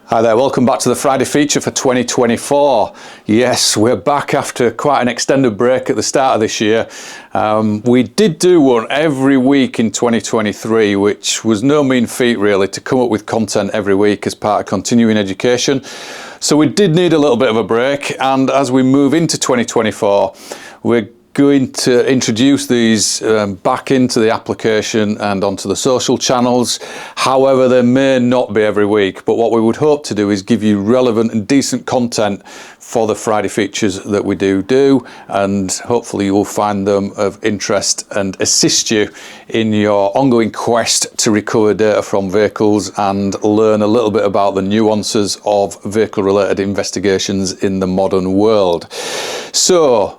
Hi there, welcome back to the Friday feature for 2024. Yes, we're back after quite an extended break at the start of this year. We did do one every week in 2023, which was no mean feat really, to come up with content every week as part of continuing education. So we did need a little bit of a break, and as we move into 2024, we're going to introduce these back into the application and onto the social channels. However, they may not be every week, but what we would hope to do is give you relevant and decent content for the Friday features that we do, and hopefully you will find them of interest and assist you in your ongoing quest to recover data from vehicles and learn a little bit about the nuances of vehicle related investigations in the modern world. So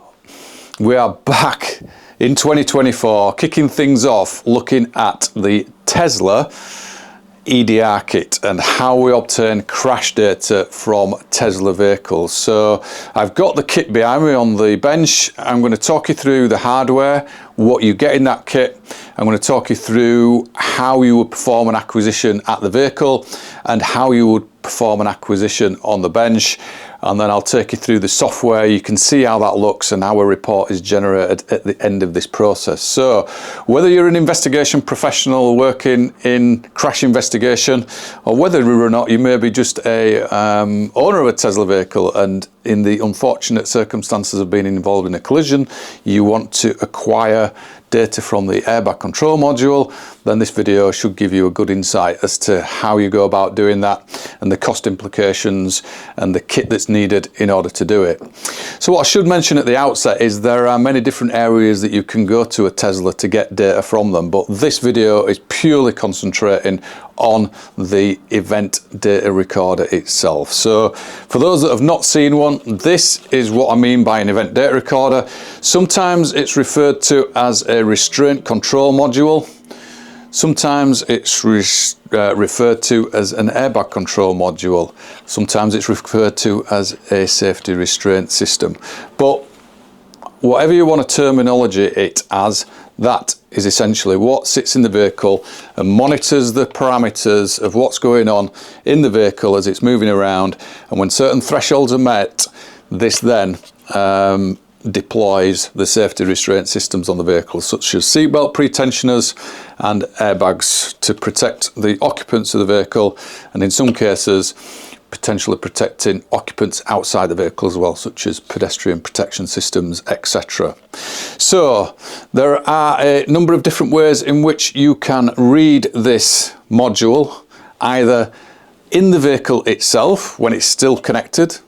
we are back in 2024, kicking things off, looking at the Tesla EDR kit and how we obtain crash data from Tesla vehicles. So I've got the kit behind me on the bench. I'm going to talk you through the hardware, what you get in that kit. I'm going to talk you through how you would perform an acquisition at the vehicle and how you would perform an acquisition on the bench. And then I'll take you through the software. You can see how that looks and how a report is generated at the end of this process. So whether you're an investigation professional working in crash investigation, or whether or not you may be just a owner of a Tesla vehicle and in the unfortunate circumstances of being involved in a collision, you want to acquire data from the airbag control module, then this video should give you a good insight as to how you go about doing that and the cost implications and the kit that's needed in order to do it. So what I should mention at the outset is there are many different areas that you can go to a Tesla to get data from them, but this video is purely concentrating on the event data recorder itself. So for those that have not seen one, this is what I mean by an event data recorder. Sometimes it's referred to as a restraint control module. Sometimes it's referred to as an airbag control module. Sometimes it's referred to as a safety restraint system. But whatever you want to terminology it as, that is essentially what sits in the vehicle and monitors the parameters of what's going on in the vehicle as it's moving around. And when certain thresholds are met, this then deploys the safety restraint systems on the vehicle, such as seatbelt pretensioners and airbags to protect the occupants of the vehicle, and in some cases potentially protecting occupants outside the vehicle as well, such as pedestrian protection systems, etc. So there are a number of different ways in which you can read this module, either in the vehicle itself when it's still connected,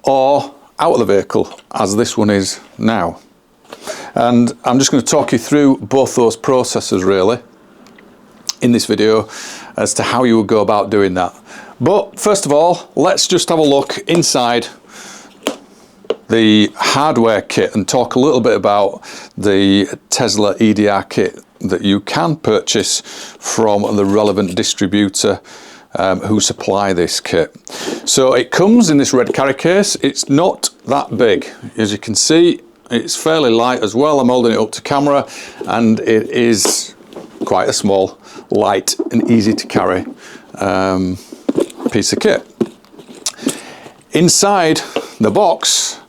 or out of the vehicle as this one is now. And I'm just going to talk you through both those processes really in this video as to how you would go about doing that. But first of all, let's just have a look inside the hardware kit and talk a little bit about the Tesla EDR kit that you can purchase from the relevant distributor who supply this kit. So it comes in this red carry case. It's not that big. As you can see, it's fairly light as well. I'm holding it up to camera, and it is quite a small, light and easy to carry piece of kit. Inside the box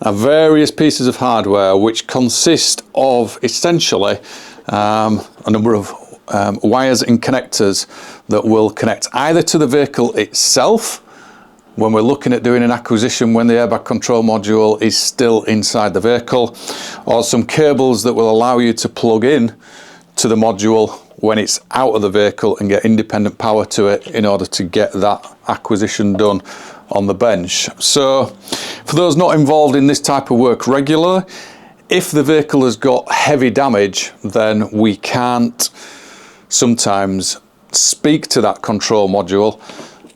are various pieces of hardware which consist of essentially a number of wires and connectors that will connect either to the vehicle itself when we're looking at doing an acquisition when the airbag control module is still inside the vehicle, or some cables that will allow you to plug in to the module when it's out of the vehicle and get independent power to it in order to get that acquisition done on the bench. So for those not involved in this type of work regularly, if the vehicle has got heavy damage, then we can't sometimes speak to that control module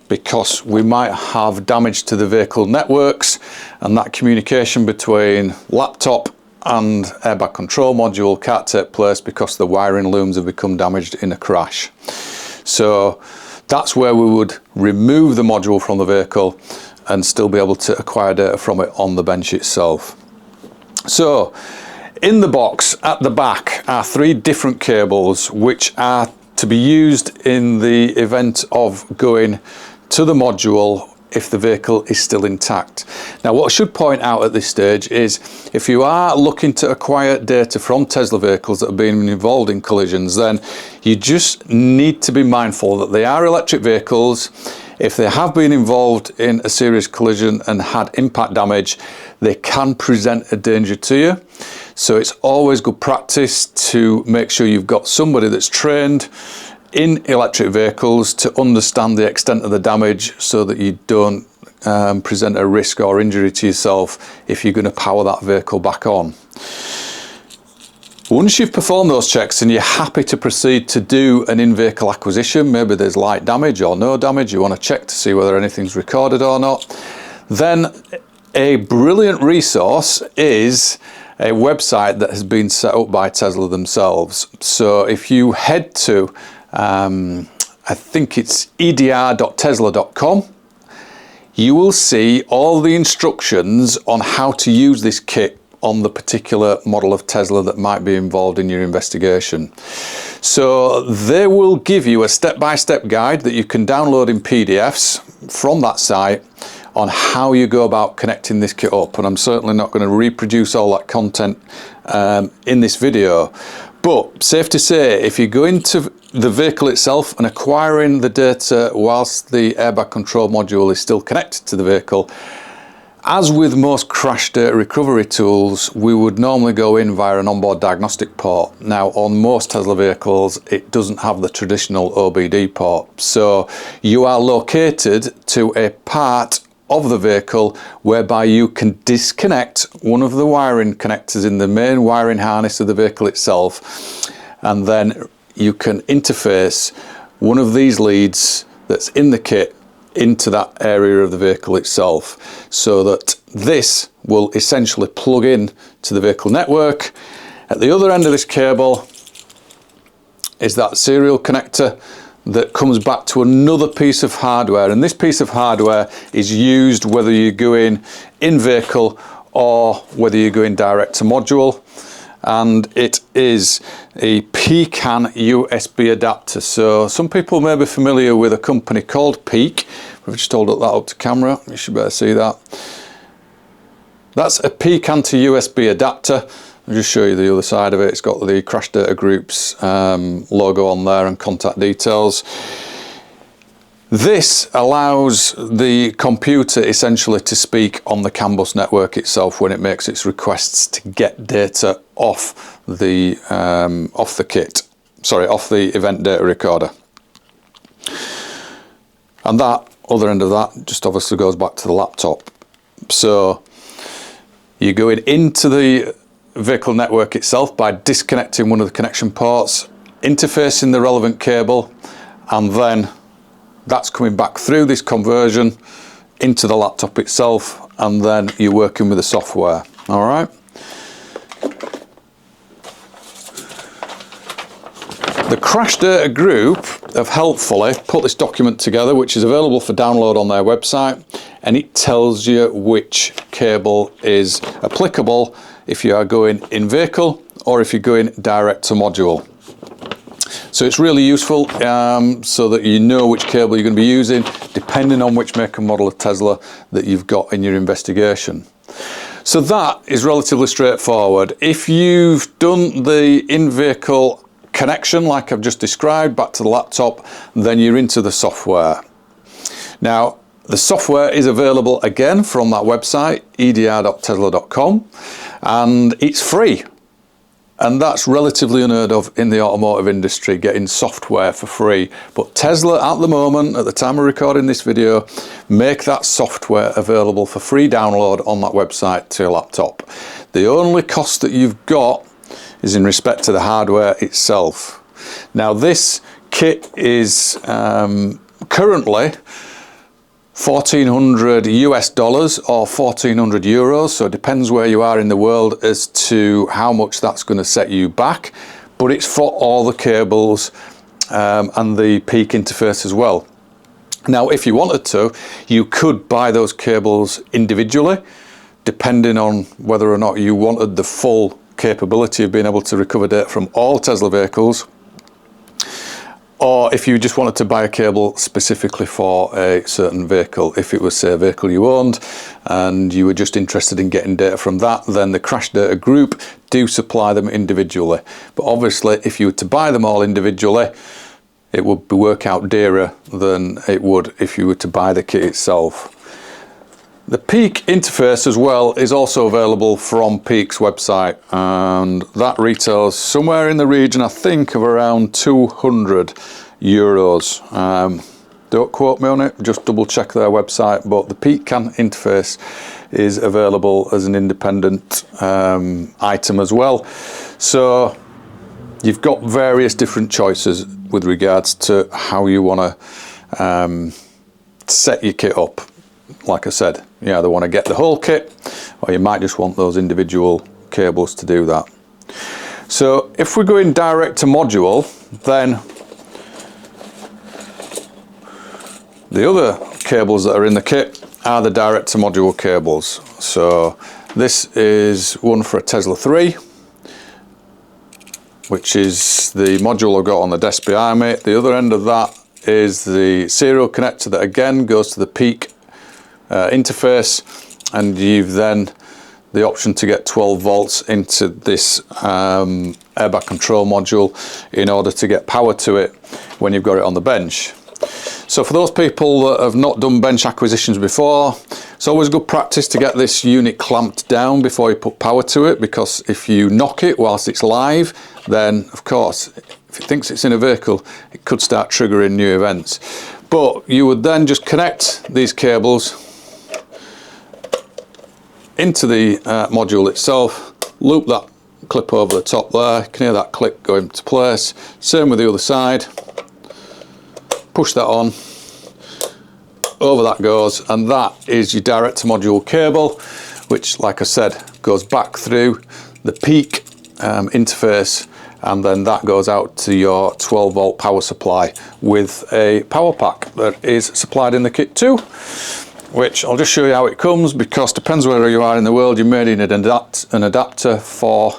because we might have damage to the vehicle networks, and that communication between laptop and airbag control module can't take place because the wiring looms have become damaged in a crash. So that's where we would remove the module from the vehicle and still be able to acquire data from it on the bench itself. So in the box at the back are three different cables which are to be used in the event of going to the module if the vehicle is still intact. Now, what I should point out at this stage is if you are looking to acquire data from Tesla vehicles that have been involved in collisions, then you just need to be mindful that they are electric vehicles. If they have been involved in a serious collision and had impact damage, they can present a danger to you. So it's always good practice to make sure you've got somebody that's trained in electric vehicles to understand the extent of the damage so that you don't present a risk or injury to yourself if you're going to power that vehicle back on. Once you've performed those checks and you're happy to proceed to do an in-vehicle acquisition, maybe there's light damage or no damage, you want to check to see whether anything's recorded or not, then a brilliant resource is a website that has been set up by Tesla themselves. So if you head to I think it's edr.tesla.com, you will see all the instructions on how to use this kit on the particular model of Tesla that might be involved in your investigation. So they will give you a step-by-step guide that you can download in PDFs from that site on how you go about connecting this kit up, and I'm certainly not going to reproduce all that content in this video. But safe to say, if you go into the vehicle itself and acquiring the data whilst the airbag control module is still connected to the vehicle, as with most crash data recovery tools, we would normally go in via an onboard diagnostic port. Now, on most Tesla vehicles, it doesn't have the traditional OBD port. So you are located to a part of the vehicle whereby you can disconnect one of the wiring connectors in the main wiring harness of the vehicle itself, and then you can interface one of these leads that's in the kit into that area of the vehicle itself, so that this will essentially plug in to the vehicle network. At the other end of this cable is that serial connector that comes back to another piece of hardware, and this piece of hardware is used whether you're going in vehicle or whether you're going direct to module, and it is a Pecan USB adapter. So some people may be familiar with a company called Peak. We've just hold that up to camera, you should better see that. That's a Pecan to USB adapter. I'll just show you the other side of it. It's got the Crash Data Group's logo on there and contact details. This allows the computer essentially to speak on the CAN bus network itself when it makes its requests to get data off the kit. Sorry, off the event data recorder. And that other end of that just obviously goes back to the laptop. So you're going into the vehicle network itself by disconnecting one of the connection ports, interfacing the relevant cable, and then that's coming back through this conversion into the laptop itself, and then you're working with the software. All right. The Crash Data Group have helpfully put this document together, which is available for download on their website, and it tells you which cable is applicable if you are going in vehicle or if you're going direct to module. So it's really useful so that you know which cable you're going to be using depending on which make and model of Tesla that you've got in your investigation. So that is relatively straightforward. If you've done the in-vehicle connection like I've just described back to the laptop, then you're into the software. Now, the software is available again from that website, edr.tesla.com, and it's free. And that's relatively unheard of in the automotive industry, getting software for free. But Tesla at the moment, at the time of recording this video, make that software available for free download on that website to your laptop. The only cost that you've got is in respect to the hardware itself. Now, this kit is currently $1,400 US or 1,400 euros, so it depends where you are in the world as to how much that's going to set you back, but it's for all the cables and the Peak interface as well. Now, if you wanted to, you could buy those cables individually, depending on whether or not you wanted the full capability of being able to recover data from all Tesla vehicles. or if you just wanted to buy a cable specifically for a certain vehicle. If it was, say, a vehicle you owned and you were just interested in getting data from that, then the Crash Data Group do supply them individually. But obviously, if you were to buy them all individually, it would work out dearer than it would if you were to buy the kit itself. The Peak interface as well is also available from Peak's website, and that retails somewhere in the region, I think, of around €200. Don't quote me on it, just double check their website, but the Peak interface is available as an independent item as well. So you've got various different choices with regards to how you want to set your kit up. Like I said, you either want to get the whole kit, or you might just want those individual cables to do that. So if we're going direct to module, then the other cables that are in the kit are the direct to module cables. So this is one for a Tesla 3, which is the module I've got on the desk behind me. The other end of that is the serial connector that again goes to the Peak interface, and you've then the option to get 12 volts into this airbag control module in order to get power to it when you've got it on the bench. So for those people that have not done bench acquisitions before, it's always good practice to get this unit clamped down before you put power to it, because if you knock it whilst it's live, then of course if it thinks it's in a vehicle, it could start triggering new events. But you would then just connect these cables into the module itself, loop that clip over the top there, you can hear that click go into place. Same with the other side, push that on, over that goes, and that is your direct to module cable, which, like I said, goes back through the Peak interface, and then that goes out to your 12 volt power supply with a power pack that is supplied in the kit too, which I'll just show you how it comes, because depends where you are in the world, you may need an adapter for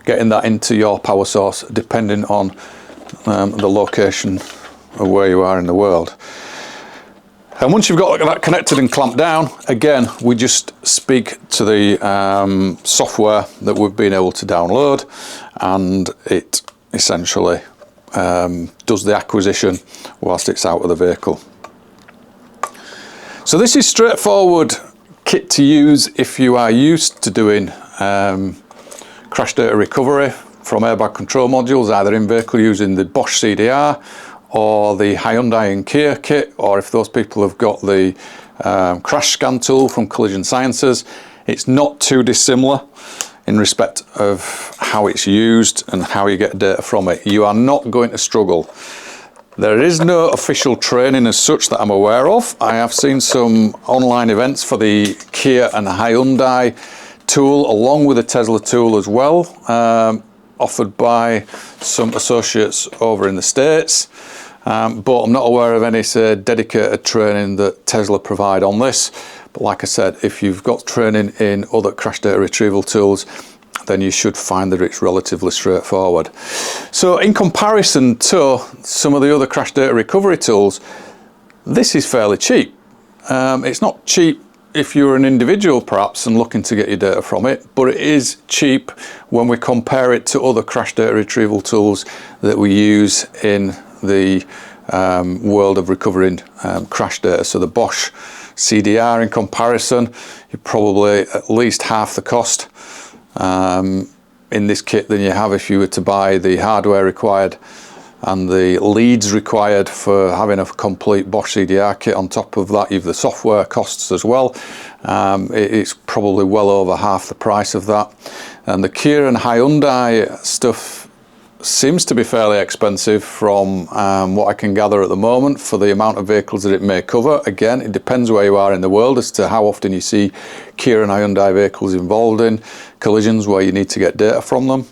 getting that into your power source, depending on the location of where you are in the world. And once you've got that connected and clamped down, again, we just speak to the software that we've been able to download, and it essentially does the acquisition whilst it's out of the vehicle. So this is straightforward kit to use if you are used to doing crash data recovery from airbag control modules, either in vehicle using the Bosch CDR or the Hyundai and Kia kit, or if those people have got the crash scan tool from Collision Sciences. It's not too dissimilar in respect of how it's used and how you get data from it. You are not going to struggle. There is no official training as such that I'm aware of. I have seen some online events for the Kia and Hyundai tool along with the Tesla tool as well, offered by some associates over in the States, but I'm not aware of any, say, dedicated training that Tesla provide on this. But like I said, if you've got training in other crash data retrieval tools, then you should find that it's relatively straightforward. So in comparison to some of the other crash data recovery tools, this is fairly cheap. It's not cheap if you're an individual perhaps and looking to get your data from it, but it is cheap when we compare it to other crash data retrieval tools that we use in the world of recovering crash data. So the Bosch CDR, in comparison, you're probably at least half the cost in this kit than you have if you were to buy the hardware required and the leads required for having a complete Bosch CDR kit. On top of that, you've the software costs as well. It's probably well over half the price of that. And the Kia and Hyundai stuff seems to be fairly expensive from what I can gather at the moment for the amount of vehicles that it may cover. Again, it depends where you are in the world as to how often you see Kia and Hyundai vehicles involved in collisions where you need to get data from them.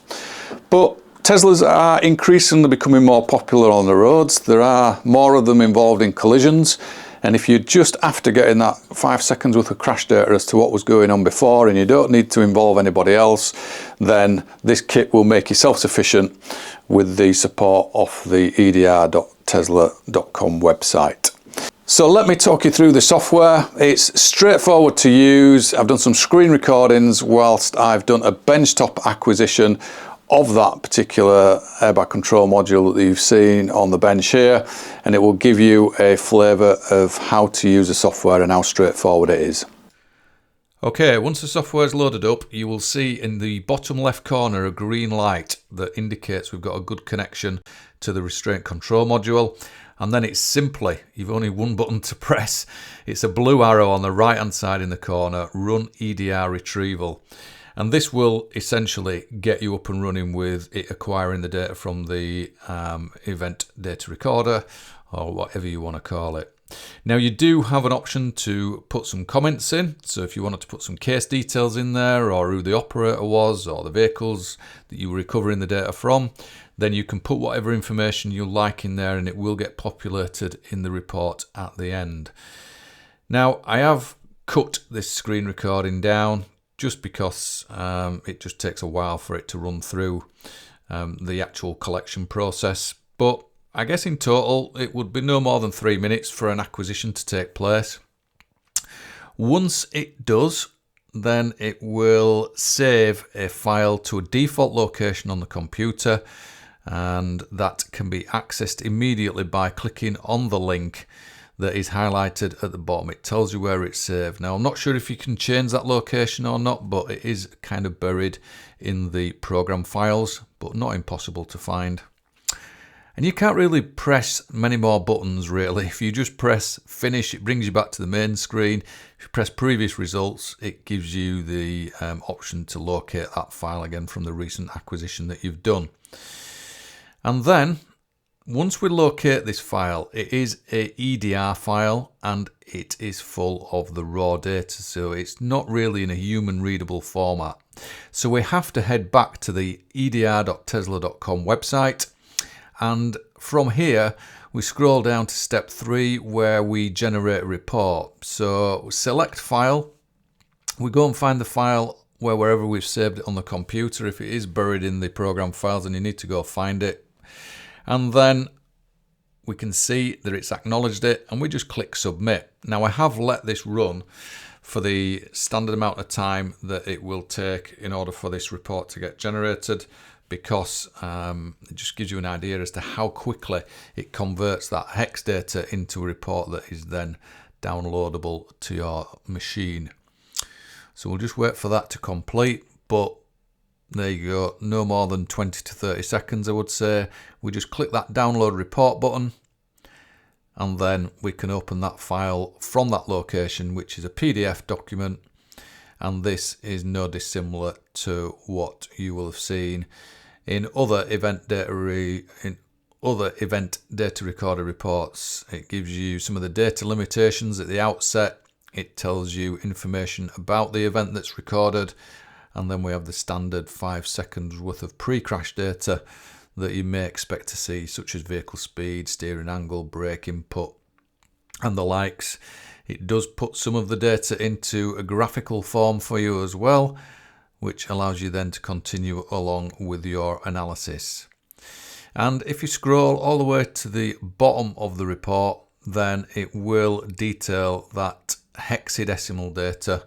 But Teslas are increasingly becoming more popular on the roads. There are more of them involved in collisions. And if you're just after getting that 5 seconds worth of crash data as to what was going on before and you don't need to involve anybody else, then this kit will make you self-sufficient with the support of the edr.tesla.com website. So let me talk you through the software. It's straightforward to use. I've done some screen recordings whilst I've done a benchtop acquisition of that particular airbag control module that you've seen on the bench here, and it will give you a flavour of how to use the software and how straightforward it is. Okay, once the software is loaded up, you will see in the bottom left corner a green light that indicates we've got a good connection to the restraint control module. And then it's simply, you've only one button to press. It's a blue arrow on the right hand side in the corner, Run EDR Retrieval. And this will essentially get you up and running with it acquiring the data from the event data recorder, or whatever you want to call it. Now you do have an option to put some comments in. So if you wanted to put some case details in there, or who the operator was, or the vehicles that you were recovering the data from, then you can put whatever information you like in there and it will get populated in the report at the end. Now I have cut this screen recording down just because it just takes a while for it to run through the actual collection process. But I guess in total it would be no more than 3 minutes for an acquisition to take place. Once it does, then it will save a file to a default location on the computer, and that can be accessed immediately by clicking on the link that is highlighted at the bottom. It tells you where it's saved. Now I'm not sure if you can change that location or not, but it is kind of buried in the program files, but not impossible to find. And you can't really press many more buttons really. If you just press finish, it brings you back to the main screen. If you press previous results, it gives you the option to locate that file again from the recent acquisition that you've done. And then once we locate this file, it is a EDR file and it is full of the raw data, so it's not really in a human readable format. So we have to head back to the edr.tesla.com website, and from here we scroll down to step 3 where we generate a report. So select file, we go and find the file wherever we've saved it on the computer. If it is buried in the program files, then you need to go find it. And then we can see that it's acknowledged it and we just click submit. Now I have let this run for the standard amount of time that it will take in order for this report to get generated, because it just gives you an idea as to how quickly it converts that hex data into a report that is then downloadable to your machine. So we'll just wait for that to complete, but there you go, no more than 20 to 30 seconds I would say. We just click that download report button and then we can open that file from that location, which is a PDF document, and this is no dissimilar to what you will have seen in other event data recorder reports. It gives you some of the data limitations at the outset. It tells you information about the event that's recorded, and then we have the standard 5 seconds worth of pre-crash data that you may expect to see, such as vehicle speed, steering angle, brake input, and the likes. It does put some of the data into a graphical form for you as well, which allows you then to continue along with your analysis. And if you scroll all the way to the bottom of the report, then it will detail that hexadecimal data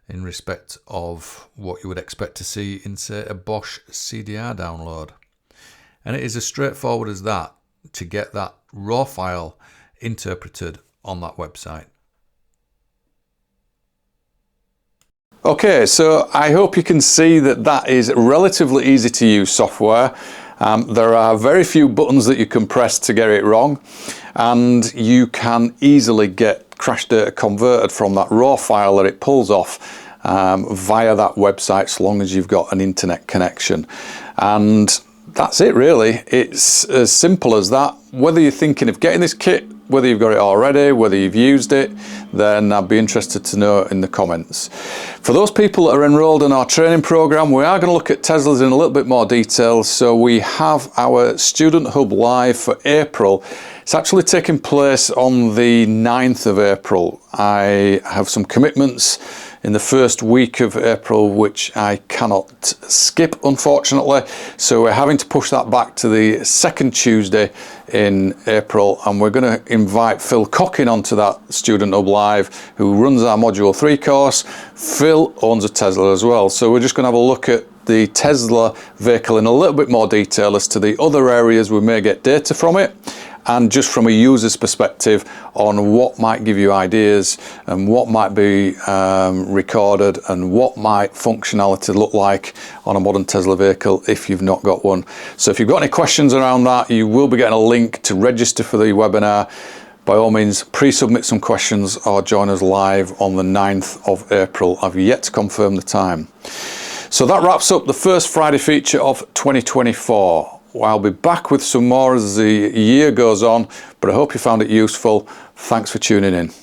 in respect of what you would expect to see in, say, a Bosch CDR download. And it is as straightforward as that to get that raw file interpreted on that website. Okay, so I hope you can see that that is relatively easy to use software. There are very few buttons that you can press to get it wrong, and you can easily get crash data converted from that raw file that it pulls off via that website, so long as you've got an internet connection. And that's it really. It's as simple as that. Whether you're thinking of getting this kit whether you've got it already, whether you've used it, then I'd be interested to know in the comments. For those people that are enrolled in our training program, we are going to look at Teslas in a little bit more detail. So we have our Student Hub live for April. It's actually taking place on the 9th of April. I have some commitments in the first week of April which I cannot skip, unfortunately, so we're having to push that back to the second Tuesday in April, and we're going to invite Phil Cockin onto that Student Hub Live, who runs our Module 3 course. Phil owns a Tesla as well, so we're just going to have a look at the Tesla vehicle in a little bit more detail as to the other areas we may get data from it, and just from a user's perspective on what might give you ideas and what might be recorded and what might functionality look like on a modern Tesla vehicle if you've not got one. So if you've got any questions around that, you will be getting a link to register for the webinar. By all means, pre-submit some questions or join us live on the 9th of April. I've yet to confirm the time. So that wraps up the first Friday feature of 2024. I'll be back with some more as the year goes on, but I hope you found it useful. Thanks for tuning in.